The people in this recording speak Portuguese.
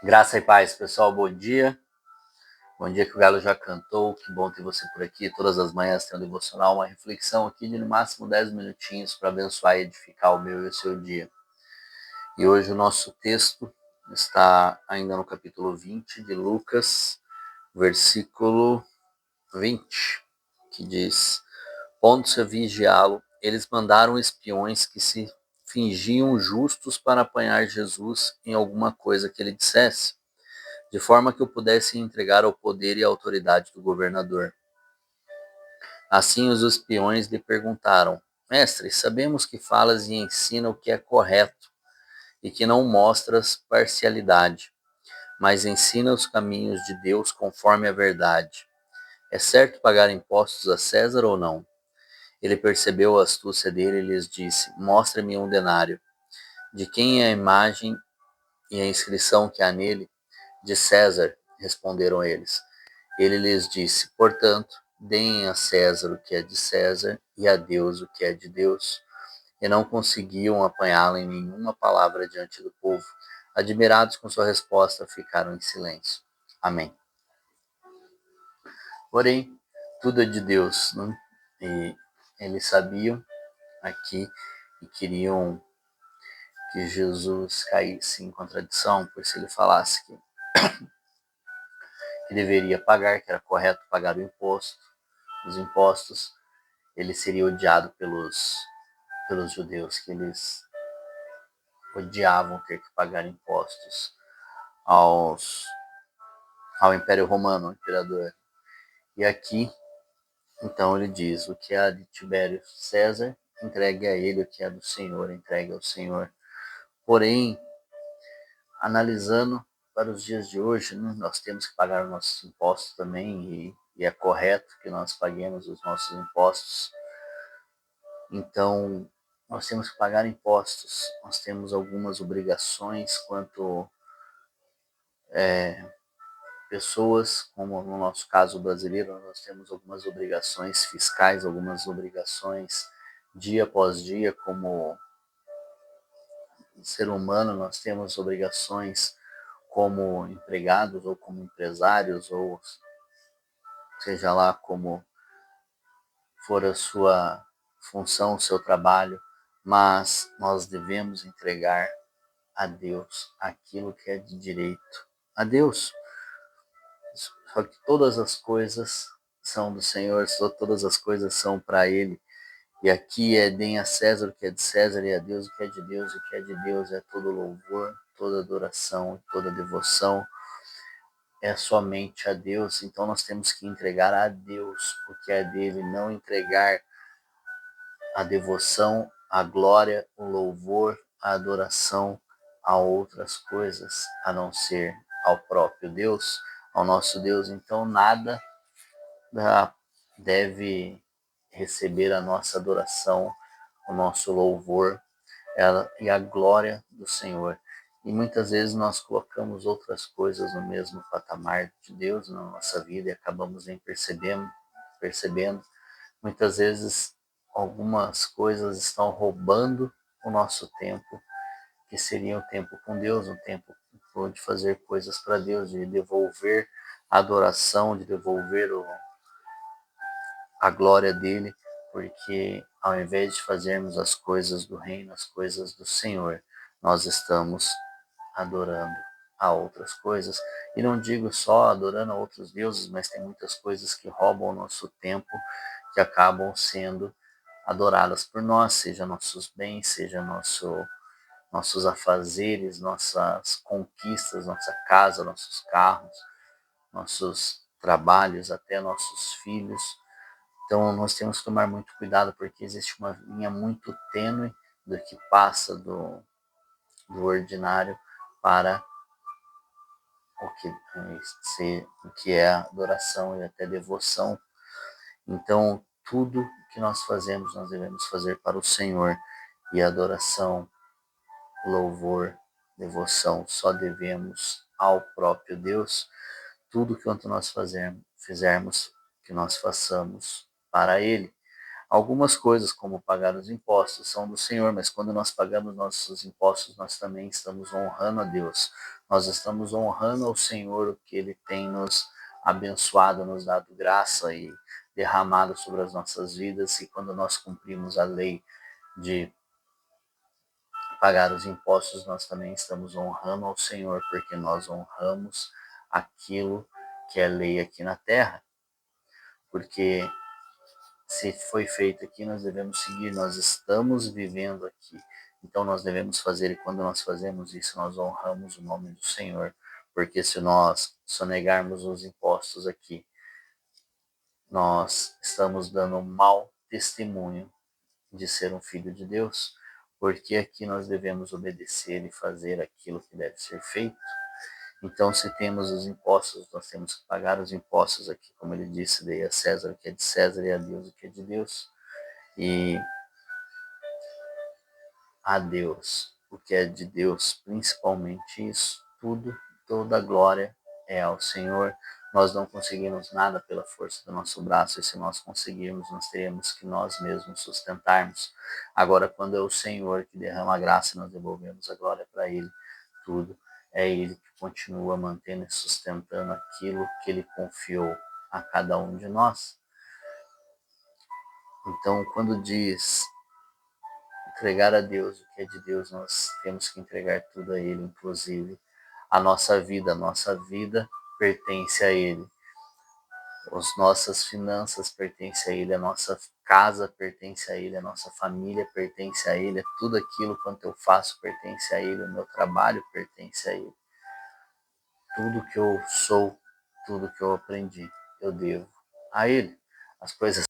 Graça e paz, pessoal, bom dia. Bom dia que o galo já cantou, que bom ter você por aqui. Todas as manhãs tem um devocional, uma reflexão aqui de no máximo 10 minutinhos para abençoar e edificar o meu e o seu dia. E hoje o nosso texto está ainda no capítulo 20 de Lucas, versículo 20, que diz: pondo-se a vigiá-lo, eles mandaram espiões que se fingiam justos para apanhar Jesus em alguma coisa que ele dissesse, de forma que o pudessem entregar ao poder e à autoridade do governador. Assim os espiões lhe perguntaram: Mestre, sabemos que falas e ensina o que é correto e que não mostras parcialidade, mas ensina os caminhos de Deus conforme a verdade. É certo pagar impostos a César ou não? Ele percebeu a astúcia dele e lhes disse: Mostre-me um denário. De quem é a imagem e a inscrição que há nele? De César, responderam eles. Ele lhes disse: portanto, deem a César o que é de César e a Deus o que é de Deus. E não conseguiam apanhá-lo em nenhuma palavra diante do povo. Admirados com sua resposta, ficaram em silêncio. Amém. Porém, tudo é de Deus, né? E eles sabiam aqui e queriam que Jesus caísse em contradição, pois se ele falasse que deveria pagar, que era correto pagar os impostos, ele seria odiado pelos judeus, que eles odiavam ter que pagar impostos ao Império Romano, ao imperador. E aqui, então, ele diz: o que é de Tibério César, entregue a ele; o que é do Senhor, entregue ao Senhor. Porém, analisando para os dias de hoje, né, nós temos que pagar os nossos impostos também, e é correto que nós paguemos os nossos impostos. Então, nós temos que pagar impostos, nós temos algumas obrigações quanto pessoas, como no nosso caso brasileiro, nós temos algumas obrigações fiscais, algumas obrigações dia após dia, como ser humano, nós temos obrigações como empregados ou como empresários, ou seja lá como for a sua função, o seu trabalho, mas nós devemos entregar a Deus aquilo que é de direito a Deus. Só que todas as coisas são do Senhor, todas as coisas são para Ele. E aqui deem a César o que é de César e a Deus o que é de Deus. O que é de Deus é todo louvor, toda adoração, toda devoção. É somente a Deus. Então nós temos que entregar a Deus o que é dele, não entregar a devoção, a glória, o louvor, a adoração a outras coisas, a não ser ao próprio Deus, ao nosso Deus. Então nada deve receber a nossa adoração, o nosso louvor e a glória do Senhor. E muitas vezes nós colocamos outras coisas no mesmo patamar de Deus na nossa vida e acabamos nem percebendo. Muitas vezes algumas coisas estão roubando o nosso tempo, que seria um tempo com Deus, um tempo de fazer coisas para Deus, de devolver a adoração, de devolver a glória dele, porque ao invés de fazermos as coisas do reino, as coisas do Senhor, nós estamos adorando a outras coisas. E não digo só adorando a outros deuses, mas tem muitas coisas que roubam o nosso tempo, que acabam sendo adoradas por nós, seja nossos bens, seja nossos afazeres, nossas conquistas, nossa casa, nossos carros, nossos trabalhos, até nossos filhos. Então nós temos que tomar muito cuidado, porque existe uma linha muito tênue do que passa do ordinário para o que é adoração e até devoção. Então tudo que nós fazemos, nós devemos fazer para o Senhor, e adoração, louvor, devoção só devemos ao próprio Deus. Tudo quanto nós fizermos, que nós façamos para Ele. Algumas coisas, como pagar os impostos, são do Senhor, mas quando nós pagamos nossos impostos, nós também estamos honrando a Deus. Nós estamos honrando ao Senhor o que Ele tem nos abençoado, nos dado graça e derramado sobre as nossas vidas. E quando nós cumprimos a lei de pagar os impostos, nós também estamos honrando ao Senhor, porque nós honramos aquilo que é lei aqui na terra. Porque se foi feito aqui, nós devemos seguir, nós estamos vivendo aqui. Então nós devemos fazer, e quando nós fazemos isso, nós honramos o nome do Senhor. Porque se nós sonegarmos os impostos aqui, nós estamos dando um mau testemunho de ser um filho de Deus, porque aqui nós devemos obedecer e fazer aquilo que deve ser feito. Então, se temos os impostos, nós temos que pagar os impostos aqui, como ele disse, dei a César o que é de César e a Deus o que é de Deus. E a Deus o que é de Deus, principalmente isso, tudo, toda a glória é ao Senhor. Nós não conseguimos nada pela força do nosso braço, e se nós conseguirmos, nós teremos que nós mesmos sustentarmos. Agora, quando é o Senhor que derrama a graça, nós devolvemos a glória para Ele, tudo. É Ele que continua mantendo e sustentando aquilo que Ele confiou a cada um de nós. Então, quando diz entregar a Deus o que é de Deus, nós temos que entregar tudo a Ele, inclusive a nossa vida. A nossa vida pertence a Ele. As nossas finanças pertencem a Ele, a nossa casa pertence a Ele, a nossa família pertence a Ele, tudo aquilo quanto eu faço pertence a Ele, o meu trabalho pertence a Ele. Tudo que eu sou, tudo que eu aprendi, eu devo a Ele. As coisas